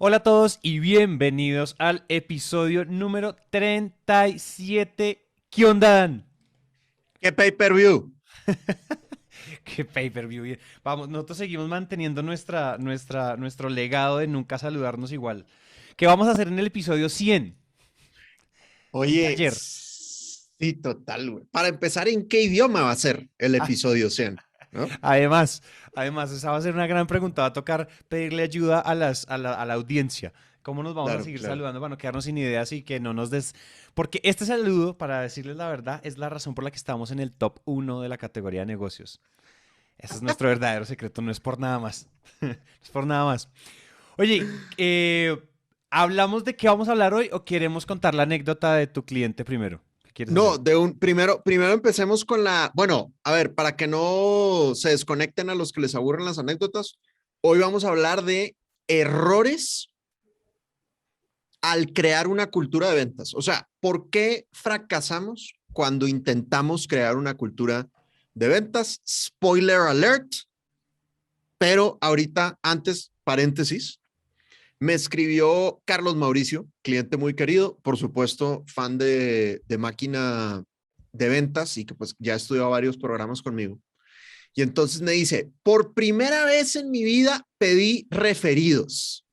Hola a todos y bienvenidos al episodio número 37. ¿Qué onda, Dan? ¿Qué pay-per-view? Qué pay-per-view. Vamos, nosotros seguimos manteniendo nuestro legado de nunca saludarnos igual. ¿Qué vamos a hacer en el episodio 100? Oye, Ayer. sí, total, güey. Para empezar, ¿en qué idioma va a ser el Ah, episodio 100? ¿No? además, esa va a ser una gran pregunta. Va a tocar pedirle ayuda a la audiencia. ¿Cómo nos vamos a Claro, seguir claro. saludando para no quedarnos sin ideas y que no nos des... Porque este saludo, para decirles la verdad, es la razón por la que estamos en el top 1 de la categoría de negocios. Ese es nuestro verdadero secreto, no es por nada más. No es por nada más. Oye, ¿hablamos de qué vamos a hablar hoy o queremos contar la anécdota de tu cliente primero? ¿Qué quieres No, hacer? primero empecemos con bueno, a ver, para que no se desconecten a los que les aburren las anécdotas, hoy vamos a hablar de errores al crear una cultura de ventas. O sea, ¿por qué fracasamos cuando intentamos crear una cultura de ventas? Spoiler alert, pero ahorita, antes, paréntesis, me escribió Carlos Mauricio, cliente muy querido, por supuesto, fan de máquina de ventas y que pues ya estudió varios programas conmigo. Y entonces me dice, por primera vez en mi vida pedí referidos.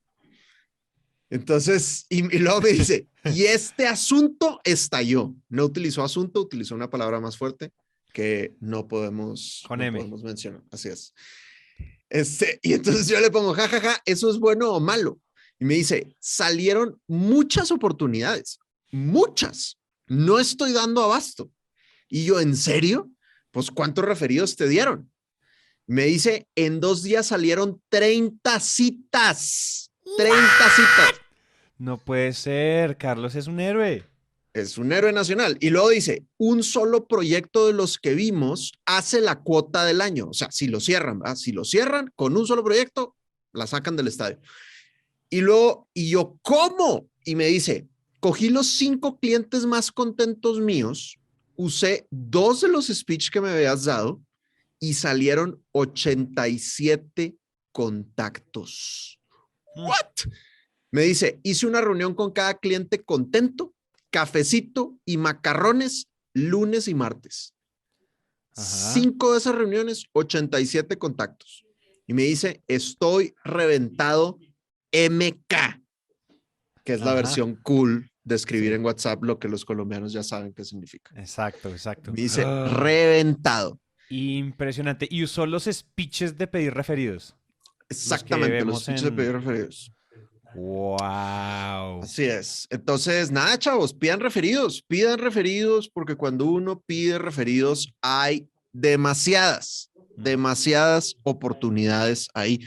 Entonces, y luego me dice, y este asunto estalló. No utilizó asunto, utilizó una palabra más fuerte que Con no M. podemos mencionar. Así es. Y entonces yo le pongo, jajaja, ja, ja, ¿eso es bueno o malo? Y me dice, salieron muchas oportunidades, muchas. No estoy dando abasto. Y yo, ¿en serio? Pues, ¿cuántos referidos te dieron? Me dice, en 2 días salieron 30 citas. 30 citas. No puede ser, Carlos es un héroe. Es un héroe nacional. Y luego dice, un solo proyecto de los que vimos hace la cuota del año. O sea, si lo cierran, ¿verdad? Si lo cierran con un solo proyecto, la sacan del estadio. Y luego, y yo, ¿cómo? Y me dice, cogí los 5 clientes más contentos míos, usé 2 de los speech que me habías dado y salieron 87 contactos. Mm. ¿What? Me dice, hice una reunión con cada cliente contento, cafecito y macarrones lunes y martes. Ajá, 5 de esas reuniones, 87 contactos. Y me dice, estoy reventado MK, que es la ajá. versión cool de escribir Sí, en WhatsApp lo que los colombianos ya saben qué significa. exacto, exacto. Me dice, Ah, reventado. impresionante. Y usó los speeches de pedir referidos. Los que Exactamente, los vemos speeches de en... pedir referidos. Wow. Así es. Entonces, nada, chavos, pidan referidos, porque cuando uno pide referidos hay demasiadas oportunidades ahí.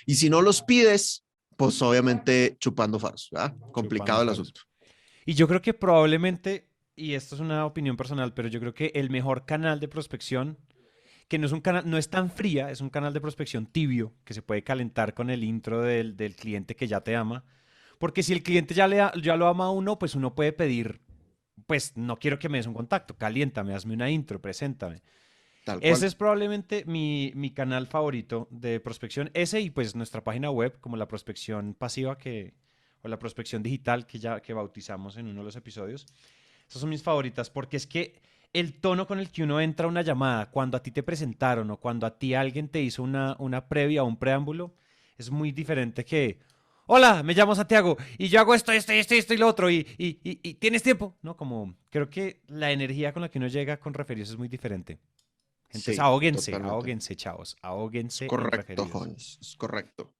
Y si no los pides, pues obviamente chupando faros, ¿verdad? Chupando Complicado el faros. asunto. Y yo creo que probablemente, y esto es una opinión personal, pero yo creo que el mejor canal de prospección, que no es un canal, no es tan fría, es un canal de prospección tibio, que se puede calentar con el intro del cliente que ya te ama. Porque si el cliente ya lo ama a uno, pues uno puede pedir, pues no quiero que me des un contacto, caliéntame, hazme una intro, preséntame. Tal Ese cual. es probablemente mi canal favorito de prospección. Ese y pues nuestra página web, como la prospección pasiva o la prospección digital que bautizamos en uno de los episodios. Esas son mis favoritas porque es que el tono con el que uno entra a una llamada, cuando a ti te presentaron o cuando a ti alguien te hizo una previa o un preámbulo, es muy diferente que, hola, me llamo Santiago y yo hago esto y lo otro y ¿tienes tiempo? No, como creo que la energía con la que uno llega con referidos es muy diferente. Entonces, Sí, ahóguense, totalmente. ahóguense, chavos, Es ahóguense en correcto, referidos. jóvenes. Es correcto.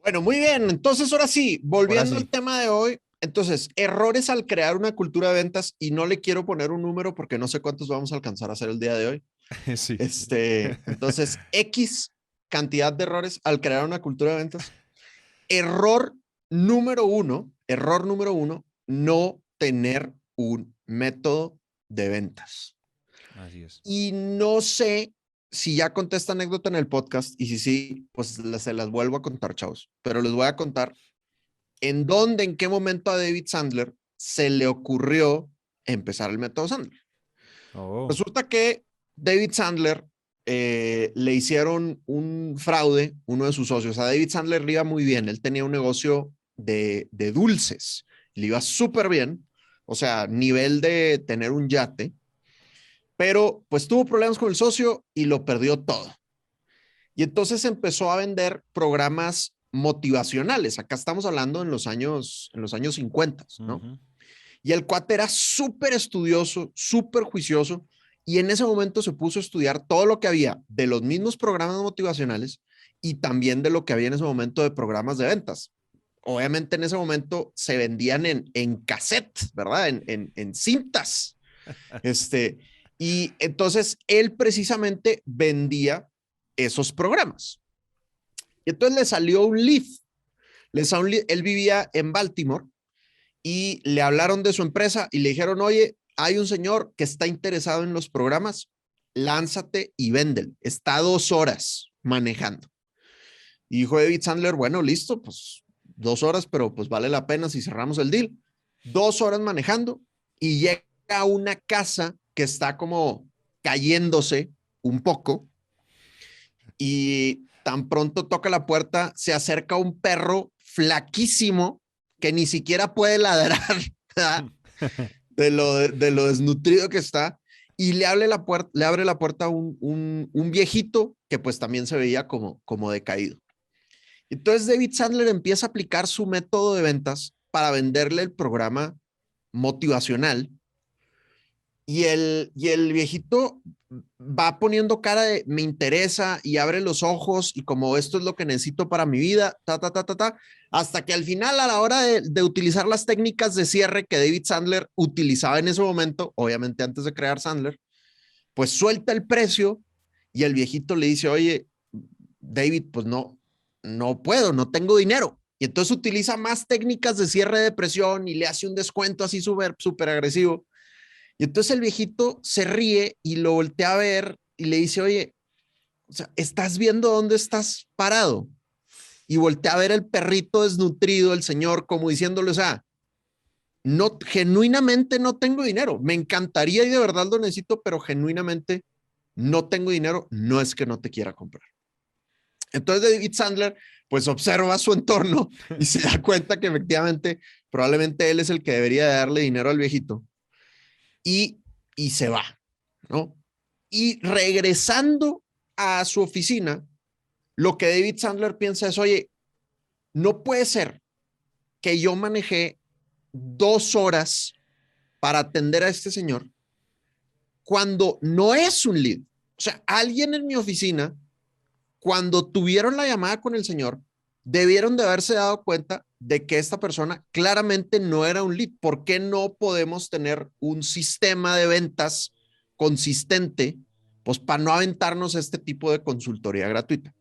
Bueno, muy bien. Entonces, ahora sí, Ahora volviendo sí. al tema de hoy. Entonces, errores al crear una cultura de ventas y no le quiero poner un número porque no sé cuántos vamos a alcanzar a hacer el día de hoy. Sí. Entonces, X cantidad de errores al crear una cultura de ventas. Error número uno, no tener un método de ventas. Así es. Y no sé si ya conté esta anécdota en el podcast y si sí, pues se las vuelvo a contar, chavos. Pero les voy a contar en qué momento a David Sandler se le ocurrió empezar el método Sandler. Oh. Resulta que David Sandler le hicieron un fraude, uno de sus socios. A David Sandler le iba muy bien. Él tenía un negocio de dulces. Le iba súper bien. O sea, nivel de tener un yate. Pero pues tuvo problemas con el socio y lo perdió todo. Y entonces empezó a vender programas motivacionales. Acá estamos hablando en los años 50, ¿no? Ujú. Y el cuate era súper estudioso, súper juicioso, y en ese momento se puso a estudiar todo lo que había de los mismos programas motivacionales y también de lo que había en ese momento de programas de ventas. Obviamente en ese momento se vendían en cassette, ¿verdad? En cintas. Este, y entonces él precisamente vendía esos programas. Y entonces le salió un lead. Él vivía en Baltimore y le hablaron de su empresa y le dijeron, oye, hay un señor que está interesado en los programas, lánzate y véndelo. Está 2 horas manejando. Y dijo David Sandler, bueno, listo, pues 2 horas, pero pues vale la pena si cerramos el deal. 2 horas manejando y llega a una casa que está como cayéndose un poco y tan pronto toca la puerta, se acerca un perro flaquísimo que ni siquiera puede ladrar, ¿verdad? De lo desnutrido que está, y le abre la puerta a un viejito que pues también se veía como decaído. Entonces David Sandler empieza a aplicar su método de ventas para venderle el programa motivacional y el viejito va poniendo cara de me interesa y abre los ojos y como esto es lo que necesito para mi vida, hasta que al final a la hora de utilizar las técnicas de cierre que David Sandler utilizaba en ese momento, obviamente antes de crear Sandler, pues suelta el precio y el viejito le dice, oye, David, pues no puedo, no tengo dinero. Y entonces utiliza más técnicas de cierre de presión y le hace un descuento así súper agresivo. Y entonces el viejito se ríe y lo voltea a ver y le dice, oye, o sea, ¿estás viendo dónde estás parado? Y voltea a ver el perrito desnutrido, el señor, como diciéndole, o sea, no, genuinamente no tengo dinero. Me encantaría y de verdad lo necesito, pero genuinamente no tengo dinero. No es que no te quiera comprar. Entonces David Sandler, pues observa su entorno y se da cuenta que efectivamente, probablemente él es el que debería darle dinero al viejito y, y se va, ¿no? Y regresando a su oficina, lo que David Sandler piensa es, oye, no puede ser que yo manejé 2 horas para atender a este señor cuando no es un lead. O sea, alguien en mi oficina, cuando tuvieron la llamada con el señor, debieron de haberse dado cuenta de que esta persona claramente no era un lead. ¿Por qué no podemos tener un sistema de ventas consistente? Pues para no aventarnos este tipo de consultoría gratuita.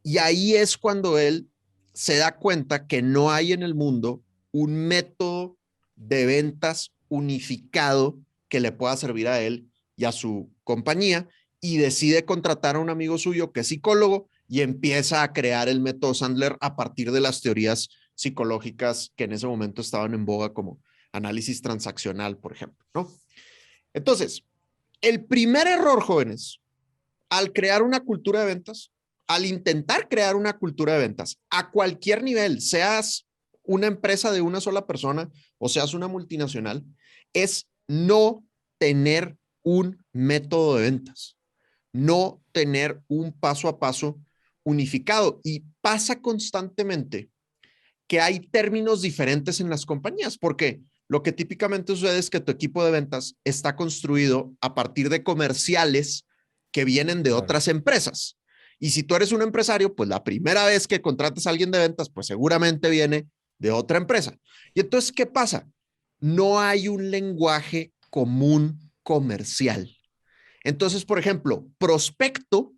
Y ahí es cuando él se da cuenta que no hay en el mundo un método de ventas unificado que le pueda servir a él y a su compañía y decide contratar a un amigo suyo que es psicólogo y empieza a crear el método Sandler a partir de las teorías psicológicas que en ese momento estaban en boga como análisis transaccional, por ejemplo, ¿no? Entonces, el primer error, jóvenes, al crear una cultura de ventas, al intentar crear una cultura de ventas a cualquier nivel, seas una empresa de una sola persona o seas una multinacional, es no tener un método de ventas, no tener un paso a paso unificado. Y pasa constantemente que hay términos diferentes en las compañías, porque lo que típicamente sucede es que tu equipo de ventas está construido a partir de comerciales que vienen de Claro. otras empresas. Y si tú eres un empresario, pues la primera vez que contratas a alguien de ventas, pues seguramente viene de otra empresa. Y entonces, ¿qué pasa? No hay un lenguaje común comercial. Entonces, por ejemplo, prospecto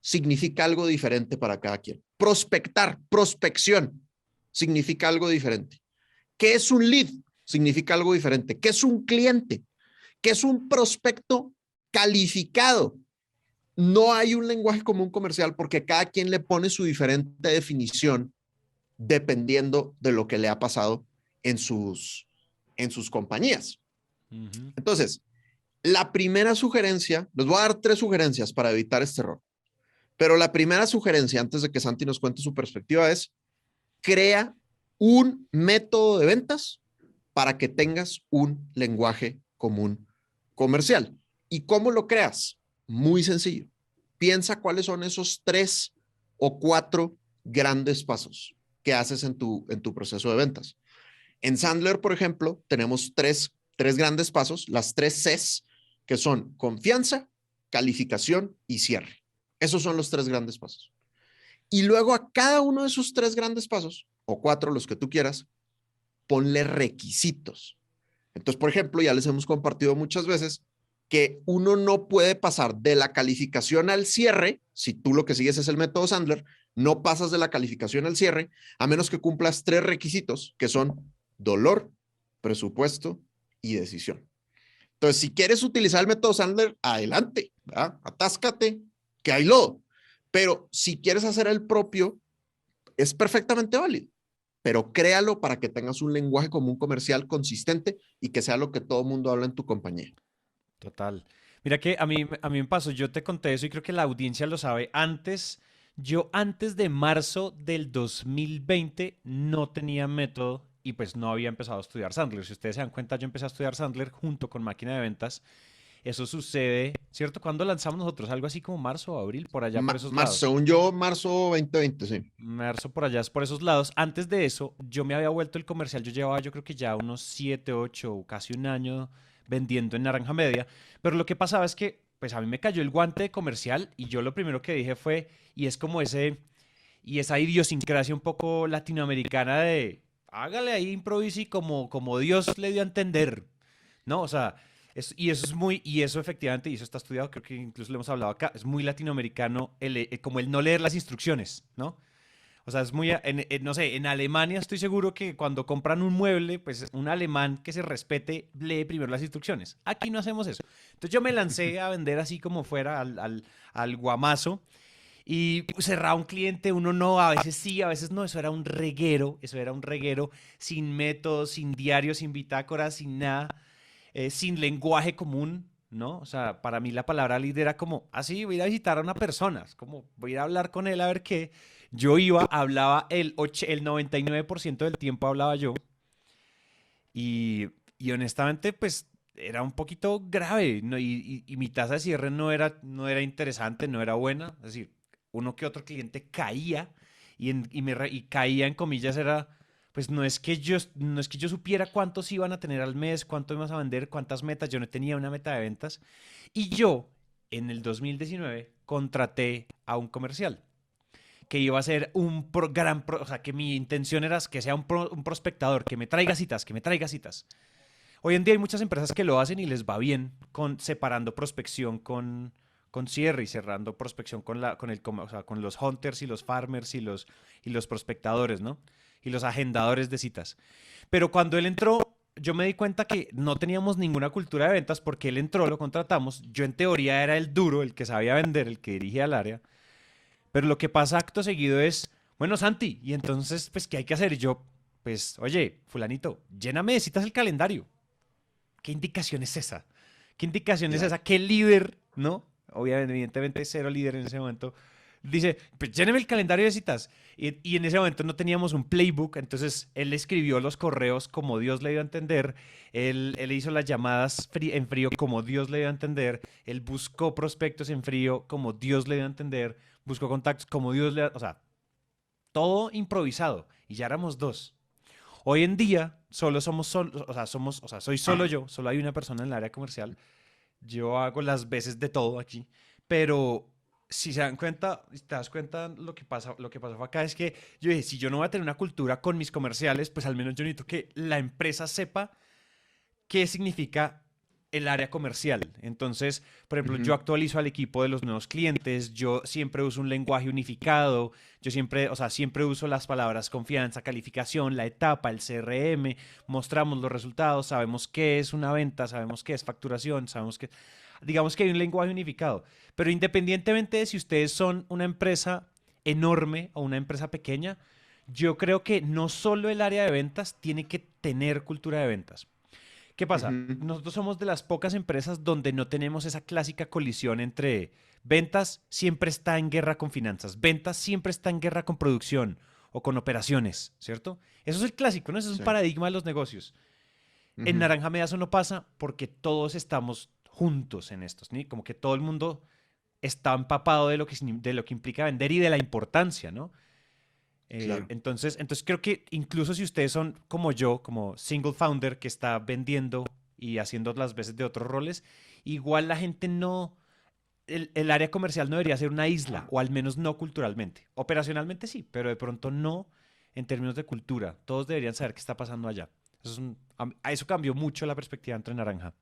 significa algo diferente para cada quien. Prospectar, prospección, significa algo diferente. ¿Qué es un lead? Significa algo diferente. ¿Qué es un cliente? ¿Qué es un prospecto calificado? No hay un lenguaje común comercial porque cada quien le pone su diferente definición dependiendo de lo que le ha pasado en sus compañías. Ujú. Entonces, La primera sugerencia, les voy a dar 3 sugerencias para evitar este error, pero la primera sugerencia, antes de que Santi nos cuente su perspectiva, es crea un método de ventas para que tengas un lenguaje común comercial. ¿Y cómo lo creas? Muy sencillo. Piensa cuáles son esos 3 o 4 grandes pasos que haces en tu proceso de ventas. En Sandler, por ejemplo, tenemos tres grandes pasos, las 3 Cs, que son confianza, calificación y cierre. Esos son los 3 grandes pasos. Y luego a cada uno de esos 3 grandes pasos, o 4, los que tú quieras, ponle requisitos. Entonces, por ejemplo, ya les hemos compartido muchas veces que uno no puede pasar de la calificación al cierre, si tú lo que sigues es el método Sandler, no pasas de la calificación al cierre, a menos que cumplas 3 requisitos, que son dolor, presupuesto y decisión. Entonces, si quieres utilizar el método Sandler, adelante, ¿verdad? Atáscate, que hay lodo. Pero si quieres hacer el propio, es perfectamente válido, pero créalo para que tengas un lenguaje común comercial consistente y que sea lo que todo el mundo habla en tu compañía. Total. Mira que a mí me pasó, yo te conté eso y creo que la audiencia lo sabe. Yo antes de marzo del 2020 no tenía método y pues no había empezado a estudiar Sandler. Si ustedes se dan cuenta, yo empecé a estudiar Sandler junto con máquina de ventas. Eso sucede, ¿cierto? ¿Cuándo lanzamos nosotros? Algo así como marzo o abril, por allá, por esos lados. Según yo, marzo 2020, sí. Marzo por allá, por esos lados. Antes de eso, yo me había vuelto el comercial. Yo llevaba, yo creo que ya unos 7, 8, casi un año vendiendo en Naranja Media. Pero lo que pasaba es que, pues a mí me cayó el guante de comercial y yo lo primero que dije fue, y es como y esa idiosincrasia un poco latinoamericana de, hágale ahí, improvise como Dios le dio a entender, ¿no? O sea, y eso es y eso efectivamente, y eso está estudiado, creo que incluso lo hemos hablado acá, es muy latinoamericano como el no leer las instrucciones, ¿no? O sea, es muy, no sé, en Alemania estoy seguro que cuando compran un mueble, pues un alemán que se respete lee primero las instrucciones. Aquí no hacemos eso. Entonces yo me lancé a vender así como fuera al guamazo y cerraba un cliente, uno no, a veces sí, a veces no. Eso era un reguero sin métodos, sin diarios, sin bitácoras, sin nada, sin lenguaje común. ¿No? O sea, para mí la palabra líder era como, así voy a ir a visitar a una persona, es como voy a ir a hablar con él a ver qué. Yo iba, hablaba el 99% del tiempo hablaba yo y honestamente pues era un poquito grave, ¿no? Y mi tasa de cierre no era interesante, no era buena, es decir, uno que otro cliente caía y caía en comillas era, pues no es que yo supiera cuántos iban a tener al mes, cuánto íbamos a vender, cuántas metas, yo no tenía una meta de ventas y yo en el 2019 contraté a un comercial que iba a ser o sea, que mi intención era que sea un prospectador, que me traiga citas, que me traiga citas. Hoy en día hay muchas empresas que lo hacen y les va bien separando prospección con cierre y cerrando prospección o sea, con los hunters y los farmers y los prospectadores, ¿no? Y los agendadores de citas. Pero cuando él entró, yo me di cuenta que no teníamos ninguna cultura de ventas porque él entró, lo contratamos. Yo en teoría era el duro, el que sabía vender, el que dirigía el área. Pero lo que pasa acto seguido es, bueno, Santi, y entonces, pues, ¿qué hay que hacer? Y yo, pues, oye, fulanito, lléname de citas el calendario. ¿Qué indicación es esa? ¿Qué indicación es Ya. esa? ¿Qué líder, no? Obviamente, evidentemente, cero líder en ese momento. Dice, pues lléneme el calendario de citas. Y en ese momento no teníamos un playbook, entonces él escribió los correos como Dios le dio a entender, él hizo las llamadas en frío como Dios le dio a entender, él buscó prospectos en frío como Dios le dio a entender, buscó contactos como Dios le dio, o sea, todo improvisado y ya éramos dos. Hoy en día solo o sea, soy solo yo, solo hay una persona en el área comercial. Yo hago las veces de todo aquí, pero si se dan cuenta, si te das cuenta, lo que pasó fue acá es que yo dije, si yo no voy a tener una cultura con mis comerciales, pues al menos yo necesito que la empresa sepa qué significa el área comercial. Entonces, por ejemplo, yo Ujú. actualizo al equipo de los nuevos clientes, yo siempre uso un lenguaje unificado, yo siempre, o sea, siempre uso las palabras confianza, calificación, la etapa, el CRM, mostramos los resultados, sabemos qué es una venta, sabemos qué es facturación, sabemos qué, digamos que hay un lenguaje unificado. Pero independientemente de si ustedes son una empresa enorme o una empresa pequeña, yo creo que no solo el área de ventas tiene que tener cultura de ventas. ¿Qué pasa? Ujú. Nosotros somos de las pocas empresas donde no tenemos esa clásica colisión entre ventas siempre está en guerra con finanzas, ventas siempre está en guerra con producción o con operaciones, ¿cierto? Eso es el clásico, ¿no? Ese es un Sí. paradigma de los negocios. En Ujú. Naranja Media eso no pasa porque todos estamos juntos en estos, ¿sí? Como que todo el mundo está empapado de lo que implica vender y de la importancia, ¿no? Claro. Entonces creo que incluso si ustedes son como yo, como single founder que está vendiendo y haciendo las veces de otros roles, igual la gente no, el área comercial no debería ser una isla, o al menos no culturalmente. Operacionalmente sí, pero de pronto no en términos de cultura. Todos deberían saber qué está pasando allá. A eso cambió mucho la perspectiva entre Naranja.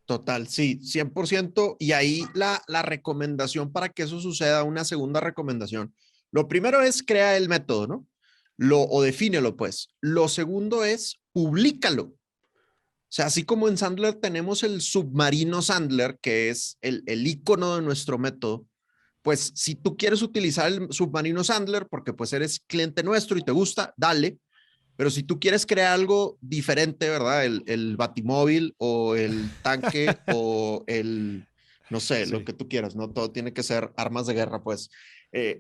Total, sí, 100%. Y ahí la recomendación para que eso suceda, una segunda recomendación. Lo primero es crea el método, ¿no? O defínelo, pues. Lo segundo es públicalo. O sea, así como en Sandler tenemos el submarino Sandler, que es el icono de nuestro método, pues si tú quieres utilizar el submarino Sandler porque pues eres cliente nuestro y te gusta, dale. Pero si tú quieres crear algo diferente, ¿verdad? El batimóvil o el tanque o no sé, lo Sí. que tú quieras, ¿no? Todo tiene que ser armas de guerra, pues.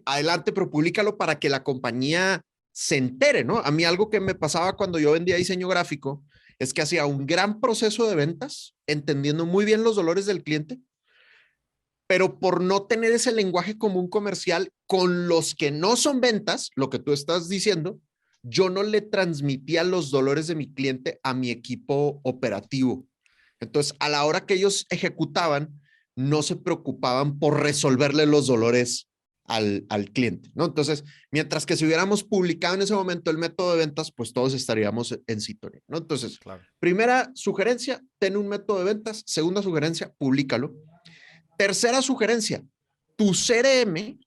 Adelante, pero públicalo para que la compañía se entere, ¿no? A mí algo que me pasaba cuando yo vendía diseño gráfico es que hacía un gran proceso de ventas, entendiendo muy bien los dolores del cliente, pero por no tener ese lenguaje común comercial con los que no son ventas, lo que tú estás diciendo, yo no le transmitía los dolores de mi cliente a mi equipo operativo. Entonces, a la hora que ellos ejecutaban, no se preocupaban por resolverle los dolores al cliente, ¿no? Entonces, mientras que si hubiéramos publicado en ese momento el método de ventas, pues todos estaríamos en sintonía, ¿no? Entonces, Claro. primera sugerencia, ten un método de ventas. Segunda sugerencia, públicalo. Tercera sugerencia, tu CRM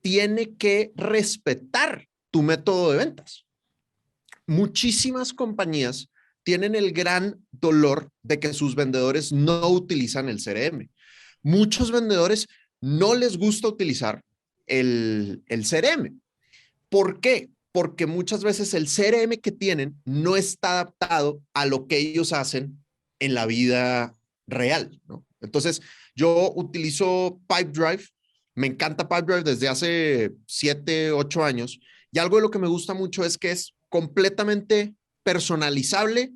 tiene que respetar tu método de ventas. Muchísimas compañías tienen el gran dolor de que sus vendedores no utilizan el CRM. Muchos vendedores no les gusta utilizar el CRM. ¿Por qué? Porque muchas veces el CRM que tienen no está adaptado a lo que ellos hacen en la vida real, ¿no? Entonces, yo utilizo Pipedrive, me encanta Pipedrive desde hace 7, 8 años, y algo de lo que me gusta mucho es que es completamente personalizable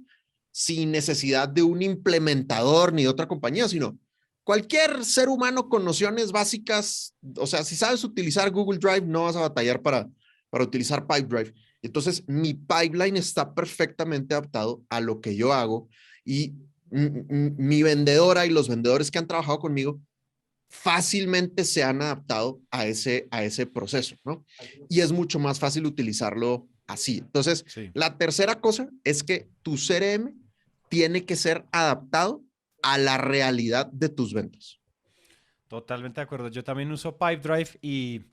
sin necesidad de un implementador ni de otra compañía, sino cualquier ser humano con nociones básicas, o sea, si sabes utilizar Google Drive, no vas a batallar para utilizar Pipedrive. Entonces, mi pipeline está perfectamente adaptado a lo que yo hago y mi vendedora y los vendedores que han trabajado conmigo fácilmente se han adaptado a ese proceso, ¿no? Y es mucho más fácil utilizarlo así. Entonces, Sí. la tercera cosa es que tu CRM tiene que ser adaptado a la realidad de tus ventas. Totalmente de acuerdo. Yo también uso Pipedrive y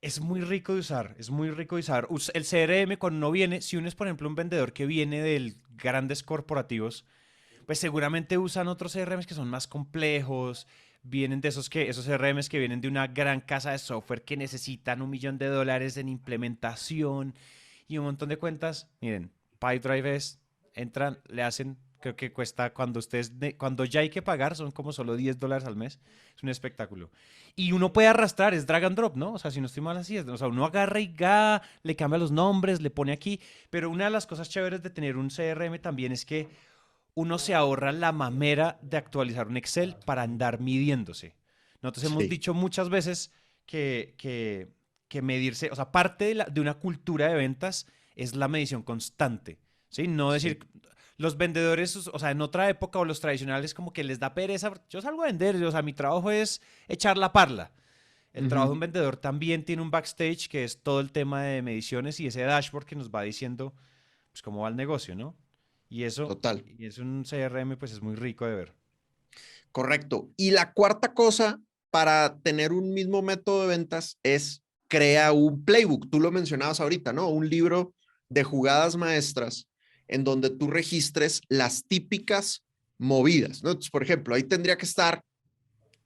es muy rico de usar, es muy rico de usar. El CRM cuando uno viene, si uno es por ejemplo un vendedor que viene de grandes corporativos, pues seguramente usan otros CRMs que son más complejos, vienen de esos CRMs que vienen de una gran casa de software que necesitan $1 millón en implementación y un montón de cuentas. Miren, Pipedrive entran, le hacen, creo que cuesta cuando ya hay que pagar, son como solo $10 al mes. Es un espectáculo. Y uno puede arrastrar, es drag and drop, ¿no? O sea, si no estoy mal así, o sea, uno agarra y le cambia los nombres, le pone aquí. Pero una de las cosas chéveres de tener un CRM también es que uno se ahorra la mamera de actualizar un Excel para andar midiéndose. Nosotros hemos Sí, dicho muchas veces que medirse, o sea, parte de una cultura de ventas es la medición constante, ¿sí? No decir, sí. los vendedores, o sea, en otra época o los tradicionales como que les da pereza, yo salgo a vender, o sea, mi trabajo es echar la parla. El trabajo de Uh-huh. un vendedor también tiene un backstage que es todo el tema de mediciones y ese dashboard que nos va diciendo pues cómo va el negocio, ¿no? Y eso, Total. y es un CRM, pues es muy rico de ver. Correcto. Y la cuarta cosa para tener un mismo método de ventas es crea un playbook. Tú lo mencionabas ahorita, ¿no? Un libro de jugadas maestras en donde tú registres las típicas movidas, ¿no? Entonces, por ejemplo, ahí tendría que estar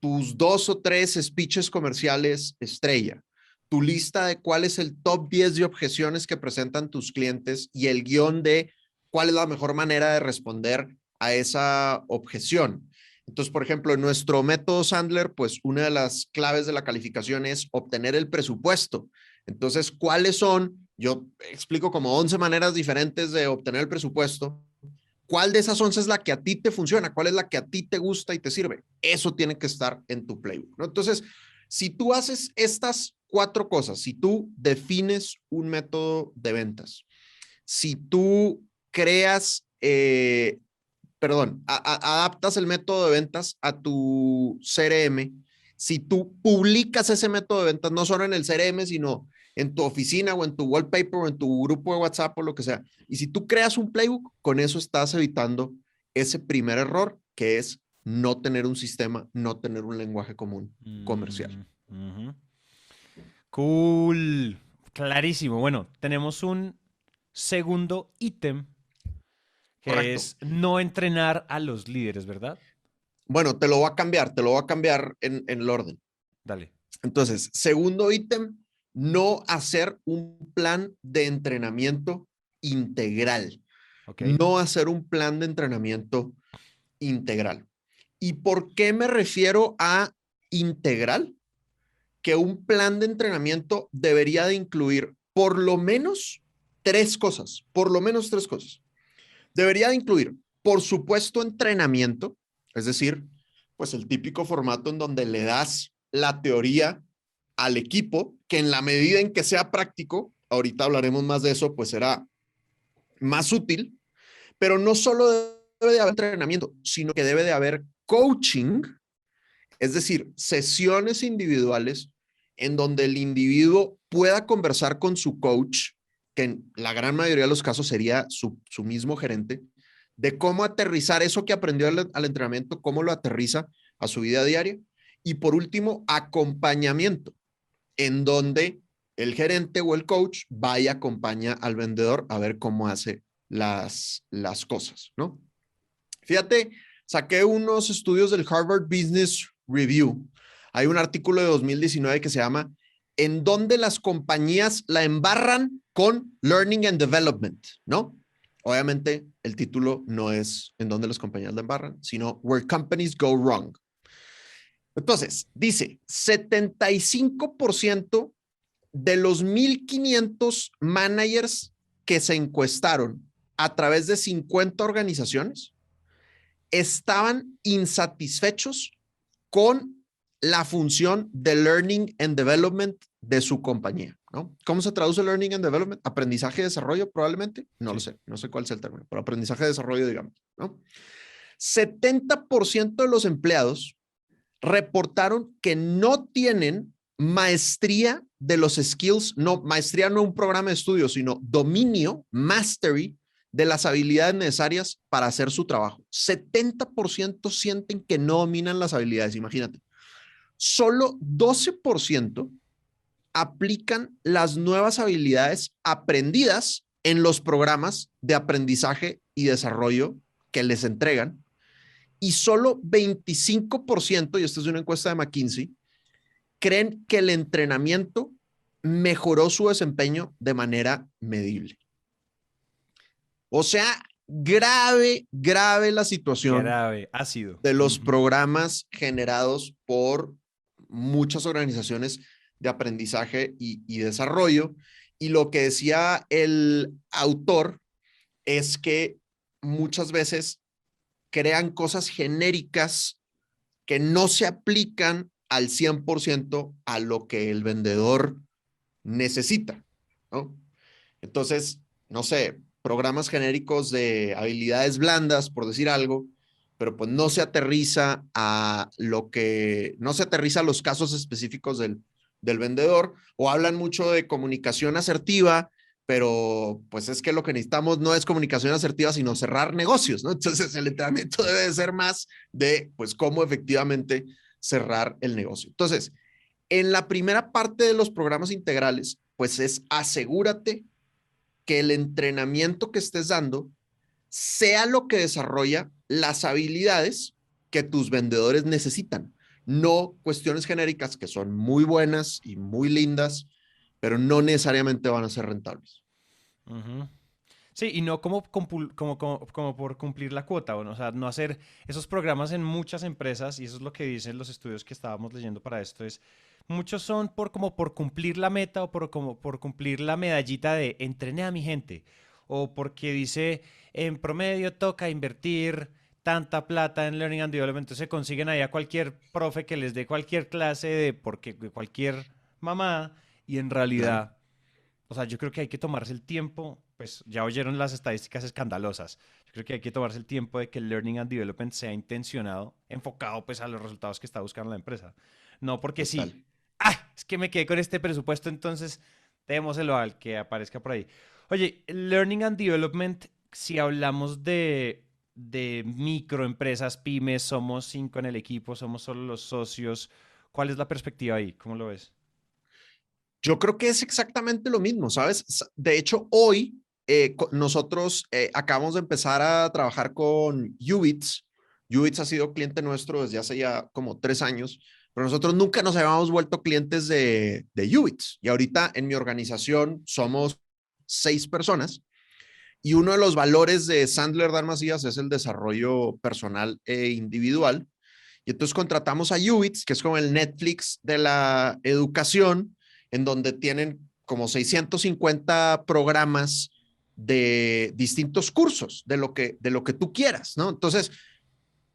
tus 2 o 3 speeches comerciales estrella, tu lista de cuál es el top 10 de objeciones que presentan tus clientes y el guión de cuál es la mejor manera de responder a esa objeción. Entonces, por ejemplo, en nuestro método Sandler, pues una de las claves de la calificación es obtener el presupuesto. Entonces, ¿cuáles son? Yo explico como 11 maneras diferentes de obtener el presupuesto. ¿Cuál de esas 11 es la que a ti te funciona? ¿Cuál es la que a ti te gusta y te sirve? Eso tiene que estar en tu playbook, ¿no? Entonces, si tú haces estas 4 cosas, si tú defines un método de ventas, si tú creas, adaptas el método de ventas a tu CRM, si tú publicas ese método de ventas, no solo en el CRM, sino en tu oficina o en tu wallpaper o en tu grupo de WhatsApp o lo que sea, y si tú creas un playbook, con eso estás evitando ese primer error, que es no tener un sistema, no tener un lenguaje común comercial. Ujú. Cool. Clarísimo. Bueno, tenemos un segundo ítem que Correcto. es no entrenar a los líderes, ¿verdad? Bueno, te lo voy a cambiar en el orden. Dale. Entonces, segundo ítem, no hacer un plan de entrenamiento integral. Ok. No hacer un plan de entrenamiento integral. ¿Y por qué me refiero a integral? Que un plan de entrenamiento debería de incluir por lo menos 3 cosas, por lo menos 3 cosas. Debería de incluir, por supuesto, entrenamiento, es decir, pues el típico formato en donde le das la teoría al equipo, que en la medida en que sea práctico, ahorita hablaremos más de eso, pues será más útil, pero no solo debe de haber entrenamiento, sino que debe de haber coaching, es decir, sesiones individuales en donde el individuo pueda conversar con su coach, que en la gran mayoría de los casos sería su mismo gerente, de cómo aterrizar eso que aprendió al entrenamiento, cómo lo aterriza a su vida diaria. Y por último, acompañamiento, en donde el gerente o el coach vaya y acompaña al vendedor a ver cómo hace las cosas, ¿no? Fíjate, saqué unos estudios del Harvard Business Review. Hay un artículo de 2019 que se llama ¿En dónde las compañías la embarran con Learning and Development? ¿No? Obviamente, el título no es ¿En dónde las compañías la embarran?, sino Where Companies Go Wrong. Entonces, dice, 75% de los 1,500 managers que se encuestaron a través de 50 organizaciones estaban insatisfechos con la función de Learning and Development de su compañía, ¿no? ¿Cómo se traduce Learning and Development? Aprendizaje y desarrollo, probablemente. No lo Sí. sé, no sé cuál es el término, pero aprendizaje y desarrollo, digamos, ¿no? 70% de los empleados reportaron que no tienen maestría de los skills, no, maestría no un programa de estudio, sino dominio, mastery de las habilidades necesarias para hacer su trabajo. 70% sienten que no dominan las habilidades, imagínate. Solo 12% aplican las nuevas habilidades aprendidas en los programas de aprendizaje y desarrollo que les entregan, y solo 25%, y esta es una encuesta de McKinsey, creen que el entrenamiento mejoró su desempeño de manera medible. O sea, grave, grave la situación Grave, ácido. de los Ujú. programas generados por muchas organizaciones de aprendizaje y desarrollo. Y lo que decía el autor es que muchas veces crean cosas genéricas que no se aplican al 100% a lo que el vendedor necesita, ¿no? Entonces, no sé, programas genéricos de habilidades blandas, por decir algo, pero pues no se aterriza a lo que, no se aterriza a los casos específicos del vendedor, o hablan mucho de comunicación asertiva, pero pues es que lo que necesitamos no es comunicación asertiva, sino cerrar negocios, ¿no? Entonces el entrenamiento debe de ser más de pues cómo efectivamente cerrar el negocio. Entonces, en la primera parte de los programas integrales, pues es asegúrate que el entrenamiento que estés dando sea lo que desarrolla las habilidades que tus vendedores necesitan, no cuestiones genéricas que son muy buenas y muy lindas, pero no necesariamente van a ser rentables. Ujú. Sí, y no como por cumplir la cuota, o sea, no hacer esos programas en muchas empresas, y eso es lo que dicen los estudios que estábamos leyendo para esto, es muchos son como por cumplir la meta o como por cumplir la medallita de entrené a mi gente, o porque dice en promedio toca invertir tanta plata en Learning and Development, entonces se consiguen ahí a cualquier profe que les dé cualquier clase de cualquier mamá, y en Claro, realidad o sea, yo creo que hay que tomarse el tiempo, pues ya oyeron las estadísticas escandalosas. Yo creo que hay que tomarse el tiempo de que el Learning and Development sea intencionado, enfocado pues a los resultados que está buscando la empresa. No porque total. sí. Es que me quedé con este presupuesto, entonces démoselo al que aparezca por ahí. Oye, Learning and Development, si hablamos de microempresas, pymes, somos 5 en el equipo, somos solo los socios. ¿Cuál es la perspectiva ahí? ¿Cómo lo ves? Yo creo que es exactamente lo mismo, ¿sabes? De hecho, hoy nosotros acabamos de empezar a trabajar con Ubits. Ubits ha sido cliente nuestro desde hace ya como 3 años, pero nosotros nunca nos habíamos vuelto clientes de Ubits. Y ahorita en mi organización somos 6 personas y uno de los valores de Sandler Dalmacías es el desarrollo personal e individual. Y entonces contratamos a Ubits, que es como el Netflix de la educación, en donde tienen como 650 programas de distintos cursos, de lo que tú quieras, ¿no? Entonces,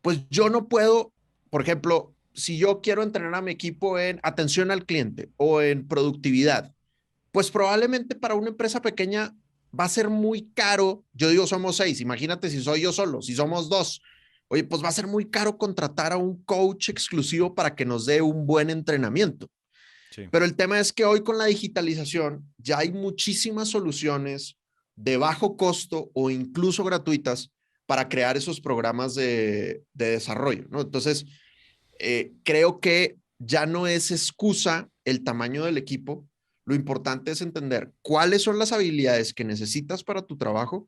pues yo no puedo, por ejemplo, si yo quiero entrenar a mi equipo en atención al cliente o en productividad, pues probablemente para una empresa pequeña va a ser muy caro. Yo digo, somos 6, imagínate si soy yo solo, si somos 2. Oye, pues va a ser muy caro contratar a un coach exclusivo para que nos dé un buen entrenamiento. Sí. Pero el tema es que hoy con la digitalización ya hay muchísimas soluciones de bajo costo o incluso gratuitas para crear esos programas de desarrollo, ¿no? Entonces, creo que ya no es excusa el tamaño del equipo. Lo importante es entender cuáles son las habilidades que necesitas para tu trabajo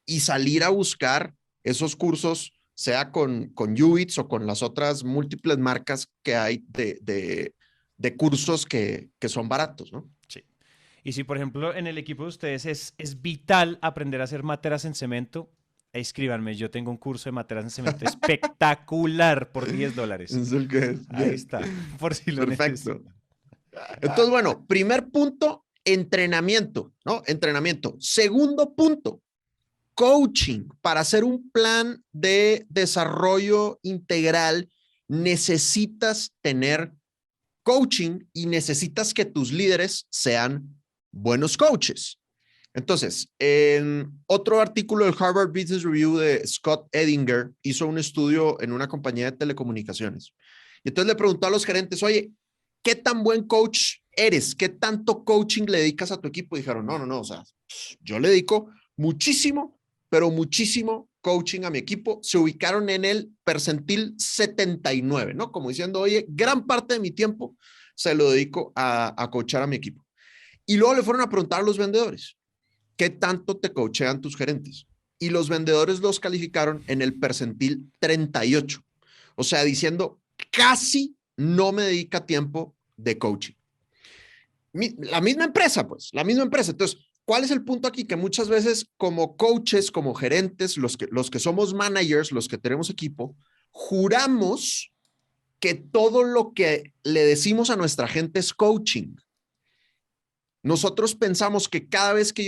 y salir a buscar esos cursos, sea con Ubits o con las otras múltiples marcas que hay de cursos que son baratos, ¿no? Sí. Y si, por ejemplo, en el equipo de ustedes es vital aprender a hacer materas en cemento, escríbanme. Yo tengo un curso de materas en cemento espectacular por $10. Es el que es. Ahí Bien. está, por si lo Perfecto. necesitan. Entonces, bueno, primer punto, entrenamiento, ¿no? Entrenamiento. Segundo punto, coaching. Para hacer un plan de desarrollo integral, necesitas tener coaching y necesitas que tus líderes sean buenos coaches. Entonces, en otro artículo del Harvard Business Review de Scott Edinger hizo un estudio en una compañía de telecomunicaciones. Y entonces le preguntó a los gerentes, oye, ¿qué tan buen coach eres? ¿Qué tanto coaching le dedicas a tu equipo? Y dijeron, no, no, no, o sea, yo le dedico muchísimo, pero muchísimo coaching a mi equipo. Se ubicaron en el percentil 79, ¿no? Como diciendo, oye, gran parte de mi tiempo se lo dedico a coachar a mi equipo. Y luego le fueron a preguntar a los vendedores, ¿qué tanto te coachean tus gerentes? Y los vendedores los calificaron en el percentil 38. O sea, diciendo, casi no me dedica tiempo de coaching. La misma empresa, pues, la misma empresa. Entonces, ¿cuál es el punto aquí? Que muchas veces como coaches, como gerentes, los que somos managers, los que tenemos equipo, juramos que todo lo que le decimos a nuestra gente es coaching. Nosotros pensamos que cada vez que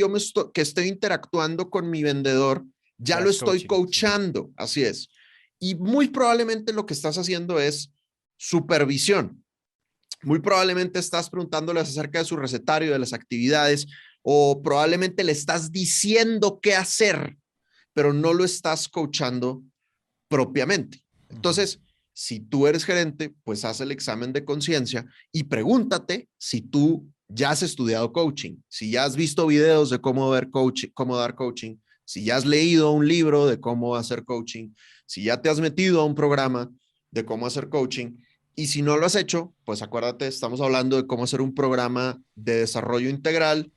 que estoy interactuando con mi vendedor, ya Ya lo es estoy coaching, sí. coachando. Así es. Y muy probablemente lo que estás haciendo es supervisión. Muy probablemente estás preguntándoles acerca de su recetario, de las actividades, o probablemente le estás diciendo qué hacer, pero no lo estás coachando propiamente. Ujú. Entonces, si tú eres gerente, pues haz el examen de conciencia y pregúntate si tú ya has estudiado coaching, si ya has visto videos de cómo dar coaching, si ya has leído un libro de cómo hacer coaching, si ya te has metido a un programa de cómo hacer coaching. Y si no lo has hecho, pues acuérdate, estamos hablando de cómo hacer un programa de desarrollo integral,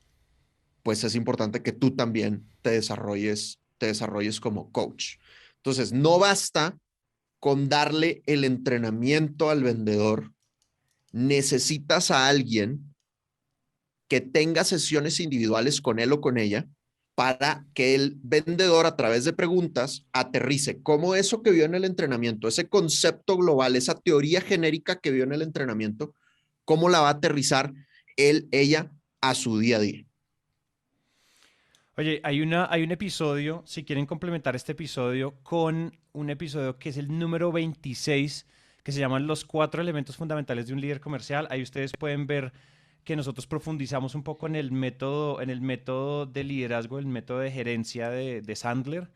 pues es importante que tú también te desarrolles como coach. Entonces, no basta con darle el entrenamiento al vendedor. Necesitas a alguien que tenga sesiones individuales con él o con ella para que el vendedor a través de preguntas aterrice cómo eso que vio en el entrenamiento, ese concepto global, esa teoría genérica que vio en el entrenamiento, cómo la va a aterrizar él, ella a su día a día. Oye, hay un episodio, si quieren complementar este episodio con un episodio que es el número 26, que se llaman Los cuatro elementos fundamentales de un líder comercial. Ahí ustedes pueden ver que nosotros profundizamos un poco en el método de liderazgo, el método de gerencia de Sandler.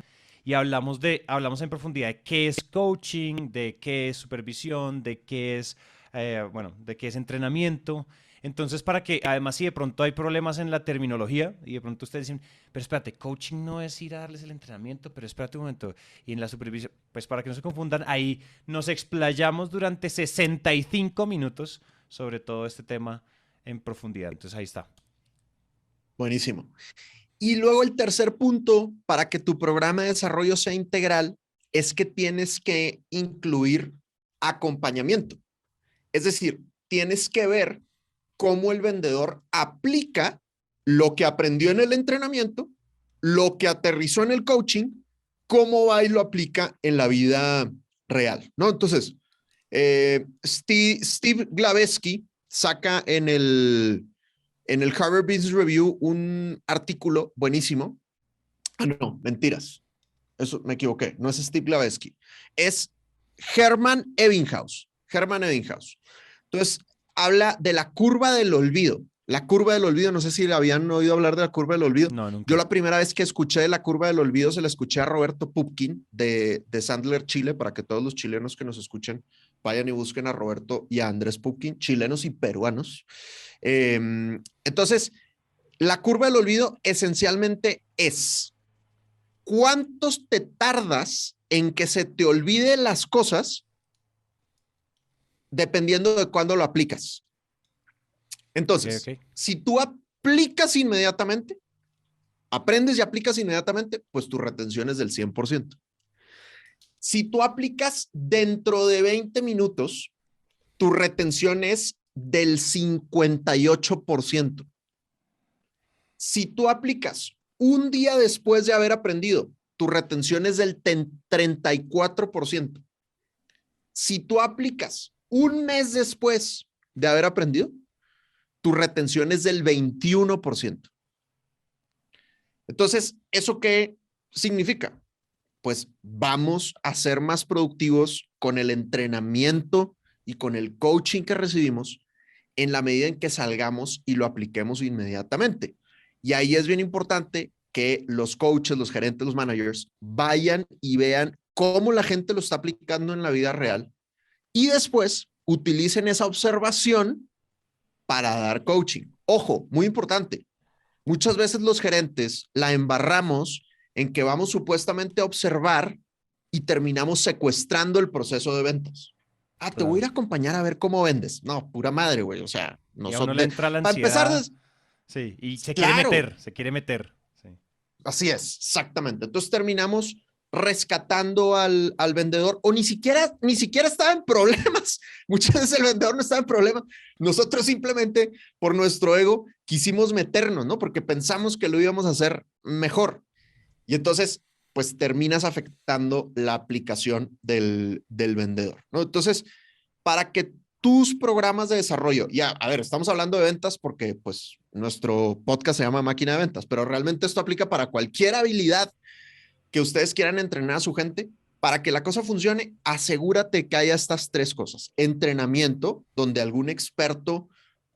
Y hablamos en profundidad de qué es coaching, de qué es supervisión, de qué es, bueno, de qué es entrenamiento. Entonces, para que, además, si de pronto hay problemas en la terminología y de pronto ustedes dicen, pero espérate, coaching no es ir a darles el entrenamiento, pero espérate un momento, y en la supervisión, pues para que no se confundan, ahí nos explayamos durante 65 minutos sobre todo este tema en profundidad. Entonces, ahí está. Buenísimo. Y luego el tercer punto para que tu programa de desarrollo sea integral es que tienes que incluir acompañamiento. Es decir, tienes que ver cómo el vendedor aplica lo que aprendió en el entrenamiento, lo que aterrizó en el coaching, cómo va y lo aplica en la vida real, ¿no? Entonces, Steve Glavesky saca en el Harvard Business Review un artículo buenísimo. Ah, no, mentiras. Eso me equivoqué. No es Steve Glavesky. Es Hermann Ebbinghaus. Hermann Ebbinghaus. Entonces, habla de la curva del olvido. La curva del olvido, no sé si habían oído hablar de la curva del olvido. No, Yo nunca. la primera vez que escuché de la curva del olvido se la escuché a Roberto Pupkin de Sandler Chile, para que todos los chilenos que nos escuchen vayan y busquen a Roberto y a Andrés Pupkin, chilenos y peruanos. Entonces, la curva del olvido esencialmente es cuántos te tardas en que se te olvide las cosas dependiendo de cuándo lo aplicas. Ok, Entonces, ok. si tú aplicas inmediatamente, aprendes y aplicas inmediatamente, pues tu retención es del 100%. Si tú aplicas dentro de 20 minutos, tu retención es del 58%. Si tú aplicas un día después de haber aprendido, tu retención es del 34%. Si tú aplicas un mes después de haber aprendido, tu retención es del 21%. Entonces, ¿eso qué significa? Pues vamos a ser más productivos con el entrenamiento y con el coaching que recibimos en la medida en que salgamos y lo apliquemos inmediatamente. Y ahí es bien importante que los coaches, los gerentes, los managers vayan y vean cómo la gente lo está aplicando en la vida real y después utilicen esa observación para dar coaching. Ojo, muy importante. Muchas veces los gerentes la embarramos en que vamos supuestamente a observar y terminamos secuestrando el proceso de ventas. Ah, te voy a ir Claro. a acompañar a ver cómo vendes. No, pura madre, güey. O sea, Y a uno le entra la para empezar, ansiedad. Sí, y se quiere claro, meter, se quiere meter. Sí. así es, exactamente. Entonces terminamos rescatando al vendedor o ni siquiera estaba en problemas. Muchas veces el vendedor no estaba en problemas. Nosotros simplemente por nuestro ego quisimos meternos, ¿no? Porque pensamos que lo íbamos a hacer mejor. Y entonces, pues terminas afectando la aplicación del vendedor, ¿no? Entonces, para que tus programas de desarrollo, ya, a ver, estamos hablando de ventas porque pues nuestro podcast se llama Máquina de Ventas, pero realmente esto aplica para cualquier habilidad que ustedes quieran entrenar a su gente. Para que la cosa funcione, asegúrate que haya estas tres cosas. Entrenamiento, donde algún experto,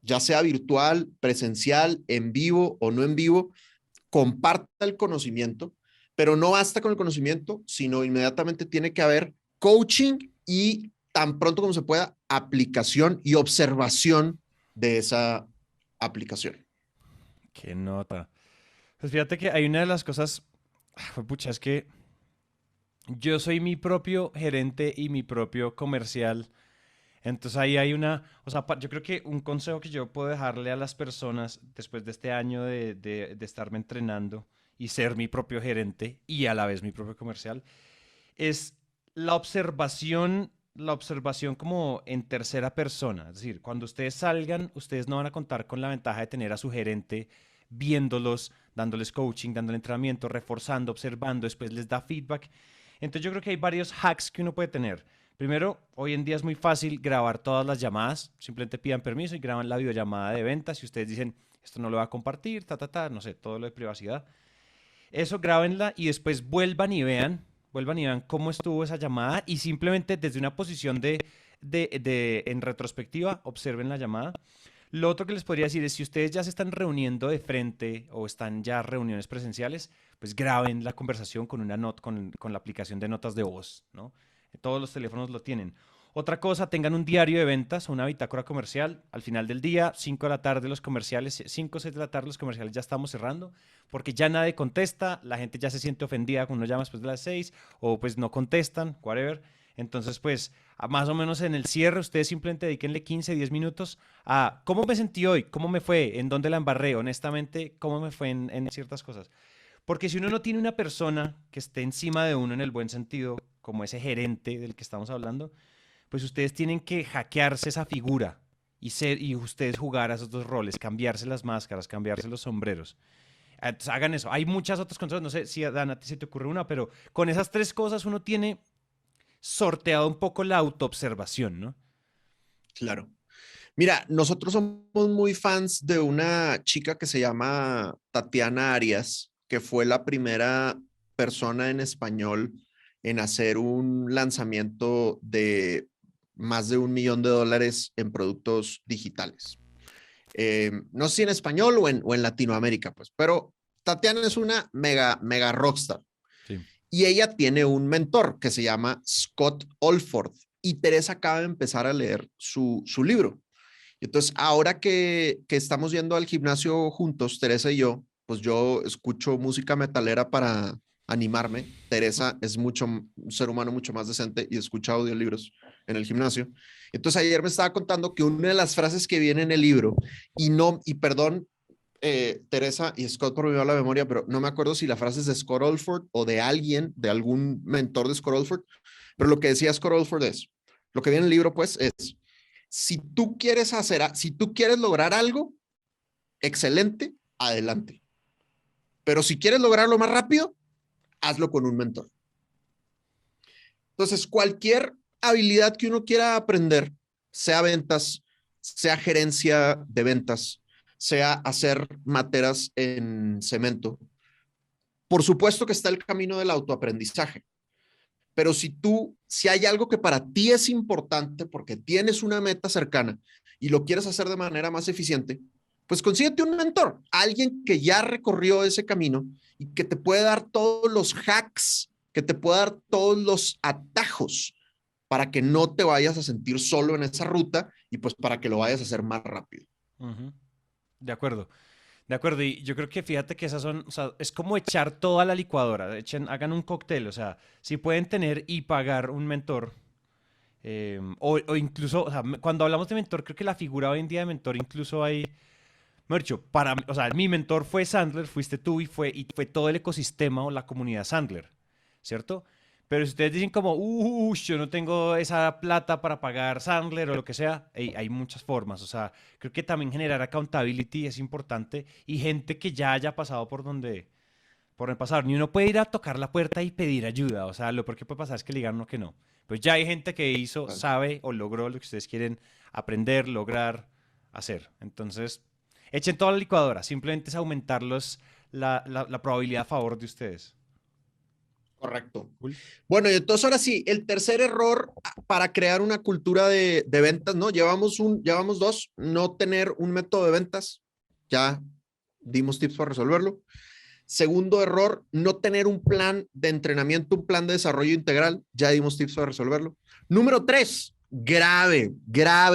ya sea virtual, presencial, en vivo o no en vivo, comparta el conocimiento, pero no basta con el conocimiento, sino inmediatamente tiene que haber coaching y tan pronto como se pueda, aplicación y observación de esa aplicación. Qué nota. Pues fíjate que hay una de las cosas, pucha, es que yo soy mi propio gerente y mi propio comercial. Entonces ahí hay una, o sea, yo creo que un consejo que yo puedo dejarle a las personas después de este año de estarme entrenando y ser mi propio gerente y a la vez mi propio comercial, es la observación como en tercera persona. Es decir, cuando ustedes salgan, ustedes no van a contar con la ventaja de tener a su gerente viéndolos dándoles coaching, dándole entrenamiento, reforzando, observando, después les da feedback. Entonces yo creo que hay varios hacks que uno puede tener. Primero, hoy en día es muy fácil grabar todas las llamadas, simplemente pidan permiso y graban la videollamada de ventas. Si ustedes dicen, esto no lo va a compartir, no sé, todo lo de privacidad. Eso grábenla y después vuelvan y vean cómo estuvo esa llamada y simplemente desde una posición en retrospectiva, observen la llamada. Lo otro que les podría decir es si ustedes ya se están reuniendo de frente o están ya reuniones presenciales, pues graben la conversación con una con la aplicación de notas de voz, ¿no? Todos los teléfonos lo tienen. Otra cosa, tengan un diario de ventas o una bitácora comercial. Al final del día, 5 de la tarde los comerciales, 5 o 6 de la tarde los comerciales ya estamos cerrando, porque ya nadie contesta, la gente ya se siente ofendida cuando uno llama después de las 6 o pues no contestan, whatever. Entonces, pues, más o menos en el cierre, ustedes simplemente dedíquenle 15, 10 minutos a cómo me sentí hoy, cómo me fue, en dónde la embarré, honestamente, cómo me fue en ciertas cosas. Porque si uno no tiene una persona que esté encima de uno en el buen sentido, como ese gerente del que estamos hablando, pues ustedes tienen que hackearse esa figura y ustedes jugar a esos dos roles, cambiarse las máscaras, cambiarse los sombreros. Entonces, hagan eso. Hay muchas otras cosas, no sé si Dan, a ti se te ocurre una, pero con esas tres cosas uno tiene sorteado un poco la autoobservación, ¿no? Claro. Mira, nosotros somos muy fans de una chica que se llama Tatiana Arias, que fue la primera persona en español en hacer un lanzamiento de más de $1 millón en productos digitales. No sé si en español o en Latinoamérica, pues, pero Tatiana es una mega rockstar. Sí. Y ella tiene un mentor que se llama Scott Olford. Y Teresa acaba de empezar a leer su libro. Entonces, ahora que estamos yendo al gimnasio juntos, Teresa y yo, pues yo escucho música metalera para animarme. Teresa es un ser humano mucho más decente y escucha audiolibros en el gimnasio. Entonces, ayer me estaba contando que una de las frases que viene en el libro, y perdón, Teresa y Scott por mi mala memoria, pero no me acuerdo si la frase es de Scott Olford o de alguien, de algún mentor de Scott Olford, pero lo que decía Scott Olford es, lo que viene en el libro, pues, es si tú quieres lograr algo, excelente, adelante. Pero si quieres lograrlo más rápido, hazlo con un mentor. Entonces, cualquier habilidad que uno quiera aprender, sea ventas, sea gerencia de ventas, sea hacer materas en cemento, por supuesto que está el camino del autoaprendizaje. Pero si hay algo que para ti es importante porque tienes una meta cercana y lo quieres hacer de manera más eficiente, pues consíguete un mentor, alguien que ya recorrió ese camino y que te puede dar todos los hacks, que te puede dar todos los atajos para que no te vayas a sentir solo en esa ruta y pues para que lo vayas a hacer más rápido. Ujú. De acuerdo. De acuerdo, y yo creo que fíjate que esas son, o sea, es como echar toda la licuadora, hagan un cóctel, o sea, si pueden tener y pagar un mentor, o incluso, o sea, cuando hablamos de mentor, creo que la figura hoy en día de mentor incluso hay, mejor dicho, o sea, mi mentor fue Sandler, fuiste tú y fue todo el ecosistema o la comunidad Sandler, ¿cierto? Pero si ustedes dicen como, yo no tengo esa plata para pagar Sandler o lo que sea, hay muchas formas. O sea, creo que también generar accountability es importante y gente que ya haya pasado por donde pasaron. Y uno puede ir a tocar la puerta y pedir ayuda. O sea, lo peor que puede pasar es que le digan no que no. Pues ya hay gente que hizo, sabe o logró lo que ustedes quieren aprender, lograr, hacer. Entonces, echen toda la licuadora. Simplemente es aumentar la probabilidad a favor de ustedes. Correcto. Cool. Bueno, y entonces ahora sí, el tercer error para crear una cultura de ventas, ¿no? Llevamos dos, no tener un método de ventas, ya dimos tips para resolverlo. Segundo error, no tener un plan de entrenamiento, un plan de desarrollo integral, ya dimos tips para resolverlo. Número tres, grave,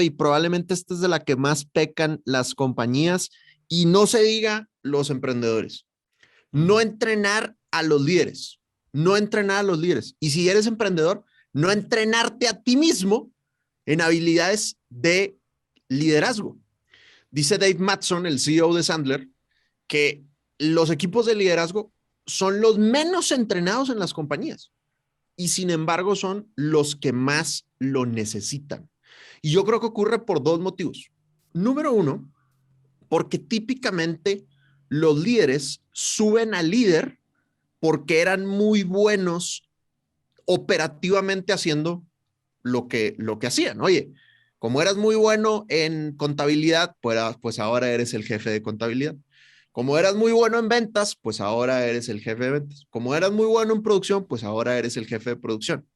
y probablemente esta es de la que más pecan las compañías y no se diga los emprendedores. No entrenar a los líderes. No entrenar a los líderes. Y si eres emprendedor, no entrenarte a ti mismo en habilidades de liderazgo. Dice Dave Matson, el CEO de Sandler, que los equipos de liderazgo son los menos entrenados en las compañías y sin embargo son los que más lo necesitan. Y yo creo que ocurre por dos motivos. Número uno, porque típicamente los líderes suben al líder porque eran muy buenos operativamente haciendo lo que hacían. Oye, como eras muy bueno en contabilidad, pues ahora eres el jefe de contabilidad. Como eras muy bueno en ventas, pues ahora eres el jefe de ventas. Como eras muy bueno en producción, pues ahora eres el jefe de producción.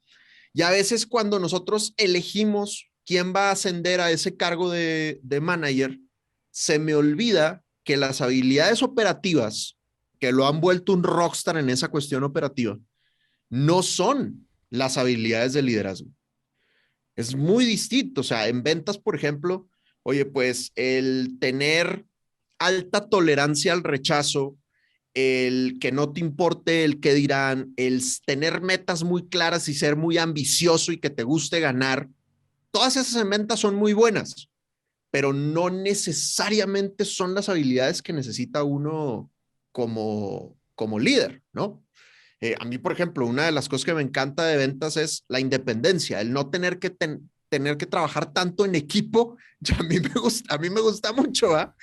Y a veces cuando nosotros elegimos quién va a ascender a ese cargo de manager, se me olvida que las habilidades operativas que lo han vuelto un rockstar en esa cuestión operativa no son las habilidades de liderazgo. Es muy distinto. O sea, en ventas, por ejemplo, oye, pues el tener alta tolerancia al rechazo, el que no te importe el que dirán, el tener metas muy claras y ser muy ambicioso y que te guste ganar, todas esas en ventas son muy buenas, pero no necesariamente son las habilidades que necesita uno como líder, ¿no? A mí, por ejemplo, una de las cosas que me encanta de ventas es la independencia, el no tener que trabajar tanto en equipo. Ya a mí me gusta mucho, ¿ah?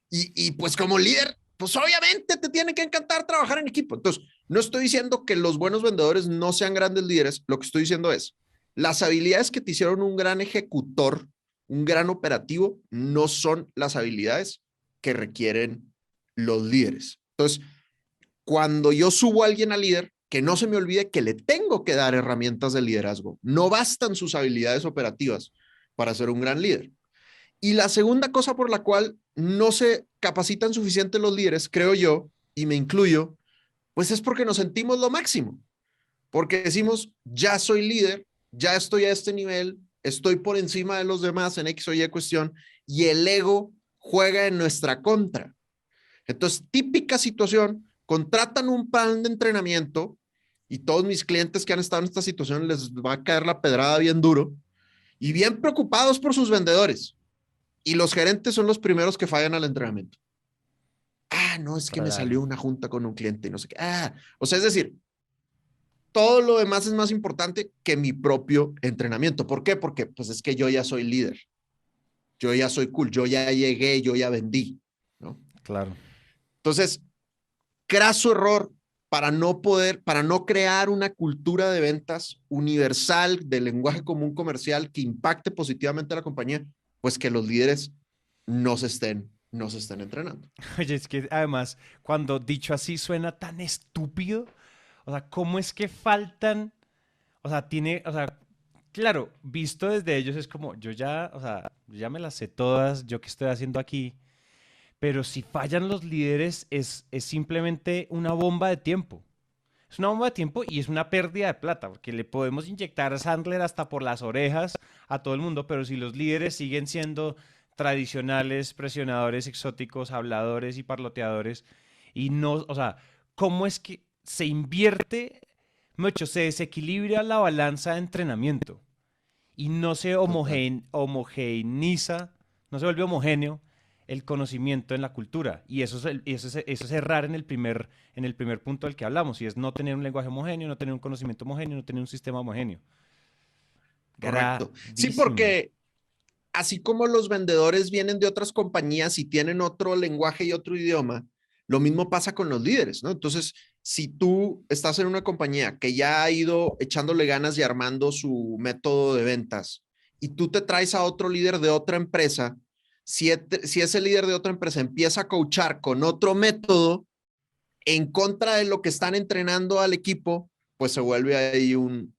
Y pues como líder, pues obviamente te tiene que encantar trabajar en equipo. Entonces, no estoy diciendo que los buenos vendedores no sean grandes líderes, lo que estoy diciendo es, las habilidades que te hicieron un gran ejecutor, un gran operativo, no son las habilidades que requieren los líderes. Entonces, cuando yo subo a alguien a líder, que no se me olvide que le tengo que dar herramientas de liderazgo. No bastan sus habilidades operativas para ser un gran líder. Y la segunda cosa por la cual no se capacitan suficiente los líderes, creo yo, y me incluyo, pues es porque nos sentimos lo máximo. Porque decimos, ya soy líder, ya estoy a este nivel, estoy por encima de los demás en X o Y cuestión, y el ego juega en nuestra contra. Entonces, típica situación, contratan un plan de entrenamiento y todos mis clientes que han estado en esta situación les va a caer la pedrada bien duro y bien preocupados por sus vendedores. Y los gerentes son los primeros que fallan al entrenamiento. Ah, no, es que me Claro. salió una junta con un cliente y no sé qué. Ah, o sea, es decir, todo lo demás es más importante que mi propio entrenamiento. ¿Por qué? Porque pues es que yo ya soy líder, yo ya soy cool, yo ya llegué, yo ya vendí, ¿no? Claro. Entonces, craso error para no crear una cultura de ventas universal de lenguaje común comercial que impacte positivamente a la compañía, pues que los líderes no se estén entrenando. Oye, es que además, cuando dicho así suena tan estúpido, o sea, ¿cómo es que faltan? O sea, o sea, claro, visto desde ellos es como, yo ya, o sea, yo ya me las sé todas, yo qué estoy haciendo aquí, pero si fallan los líderes es simplemente una bomba de tiempo. Es una bomba de tiempo y es una pérdida de plata, porque le podemos inyectar a Sandler hasta por las orejas a todo el mundo, pero si los líderes siguen siendo tradicionales, presionadores exóticos, habladores y parloteadores, y no, o sea, ¿cómo es que se invierte, mucho, se desequilibra la balanza de entrenamiento y no se Total. homogeneiza, no se vuelve homogéneo el conocimiento en la cultura? Y eso es errar en el primer punto del que hablamos, y es no tener un lenguaje homogéneo, no tener un conocimiento homogéneo, no tener un sistema homogéneo. Correcto. Sí, Gravísimo. porque así como los vendedores vienen de otras compañías y tienen otro lenguaje y otro idioma, lo mismo pasa con los líderes, ¿no? Entonces, si tú estás en una compañía que ya ha ido echándole ganas y armando su método de ventas y tú te traes a otro líder de otra empresa, si ese líder de otra empresa empieza a coachar con otro método en contra de lo que están entrenando al equipo, pues se vuelve ahí un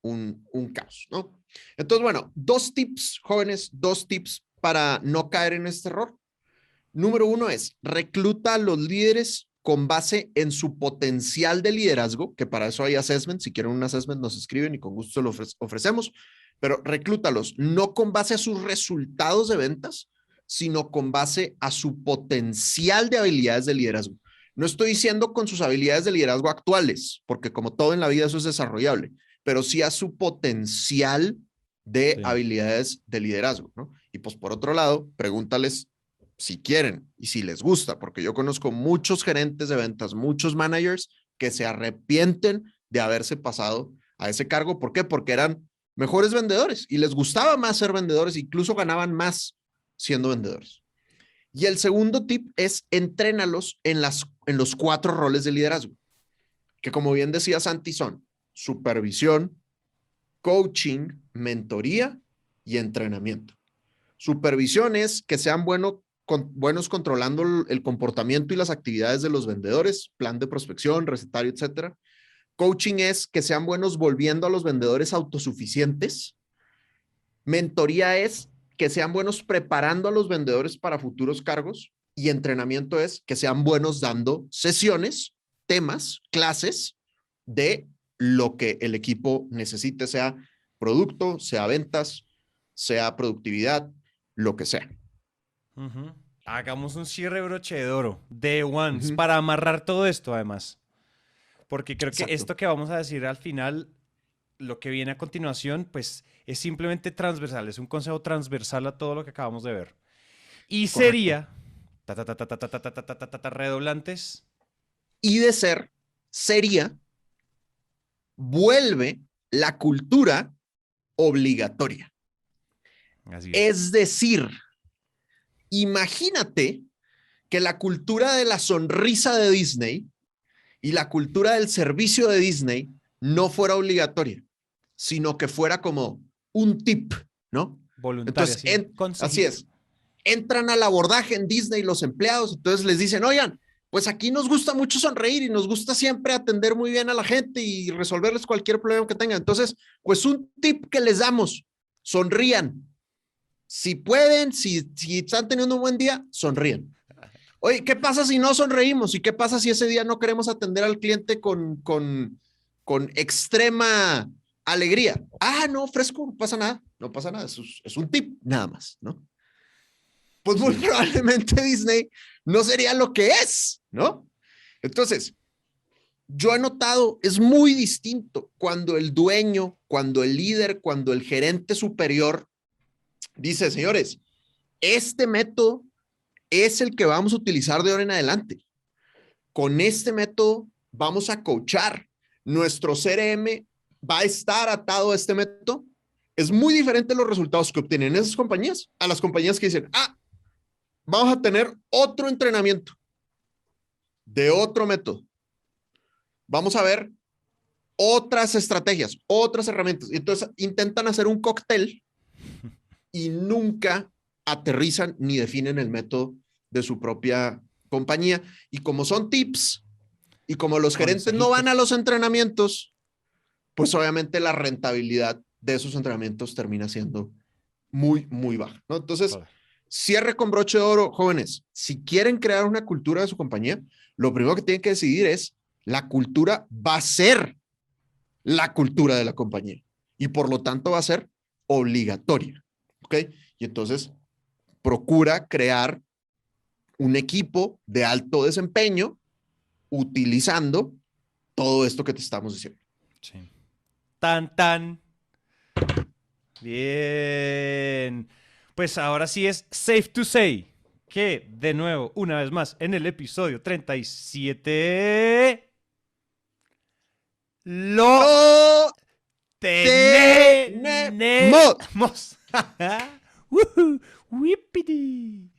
caos, ¿no? Entonces, bueno, dos tips, jóvenes, dos tips para no caer en este error. Número uno es, recluta a los líderes con base en su potencial de liderazgo, que para eso hay assessment. Si quieren un assessment, nos escriben y con gusto lo ofrecemos, pero reclútalos no con base a sus resultados de ventas, sino con base a su potencial de habilidades de liderazgo. No estoy diciendo con sus habilidades de liderazgo actuales, porque como todo en la vida eso es desarrollable, pero sí a su potencial de Sí. habilidades de liderazgo, ¿no? Y pues por otro lado, pregúntales si quieren y si les gusta, porque yo conozco muchos gerentes de ventas, muchos managers que se arrepienten de haberse pasado a ese cargo. ¿Por qué? Porque eran mejores vendedores y les gustaba más ser vendedores, incluso ganaban más siendo vendedores. Y el segundo tip es entrénalos en los 4 roles de liderazgo, que como bien decía Santi son supervisión, coaching, mentoría y entrenamiento. Supervisión es que sean buenos controlando el comportamiento y las actividades de los vendedores, plan de prospección, recetario, etcétera. Coaching es que sean buenos volviendo a los vendedores autosuficientes. Mentoría es que sean buenos preparando a los vendedores para futuros cargos. Y entrenamiento es que sean buenos dando sesiones, temas, clases de lo que el equipo necesite, sea producto, sea ventas, sea productividad, lo que sea. Hagamos un cierre broche de oro de Once Ujú. para amarrar todo esto, además. Porque creo que Exacto. esto que vamos a decir al final, lo que viene a continuación, pues es simplemente transversal, es un consejo transversal a todo lo que acabamos de ver. Y Correcto. sería, redoblantes. Y de ser, sería, vuelve la cultura obligatoria. Así es. Es decir, imagínate que la cultura de la sonrisa de Disney y la cultura del servicio de Disney no fuera obligatoria, sino que fuera como un tip, ¿no? Voluntaria, Entonces, sí. así Consejito. es, entran al abordaje en Disney los empleados, entonces les dicen, oigan, pues aquí nos gusta mucho sonreír y nos gusta siempre atender muy bien a la gente y resolverles cualquier problema que tengan. Entonces, pues un tip que les damos, sonrían. Si pueden, si están teniendo un buen día, sonríen. Oye, ¿qué pasa si no sonreímos? ¿Y qué pasa si ese día no queremos atender al cliente con extrema alegría? Ah, no, fresco, no pasa nada, no pasa nada, es un tip nada más, ¿no? Pues muy Sí. probablemente Disney no sería lo que es, ¿no? Entonces, yo he notado, es muy distinto cuando el dueño, cuando el líder, cuando el gerente superior dice, señores, este método es el que vamos a utilizar de ahora en adelante. Con este método vamos a coachar. Nuestro CRM va a estar atado a este método. Es muy diferente los resultados que obtienen esas compañías a las compañías que dicen, vamos a tener otro entrenamiento de otro método. Vamos a ver otras estrategias, otras herramientas. Entonces intentan hacer un cóctel y nunca aterrizan ni definen el método de su propia compañía. Y como son tips y como los gerentes no van a Consejitos. los entrenamientos, pues obviamente la rentabilidad de esos entrenamientos termina siendo muy, muy baja, ¿no? Entonces, Joder. cierre con broche de oro, jóvenes. Si quieren crear una cultura de su compañía, lo primero que tienen que decidir es la cultura va a ser la cultura de la compañía y por lo tanto va a ser obligatoria, ¿ok? Y entonces procura crear un equipo de alto desempeño utilizando todo esto que te estamos diciendo. Sí. Tan, tan. Bien. Pues ahora sí es safe to say que, de nuevo, una vez más, en el episodio 37, lo Lo tenemos. tenemos. Woohoo, whippity.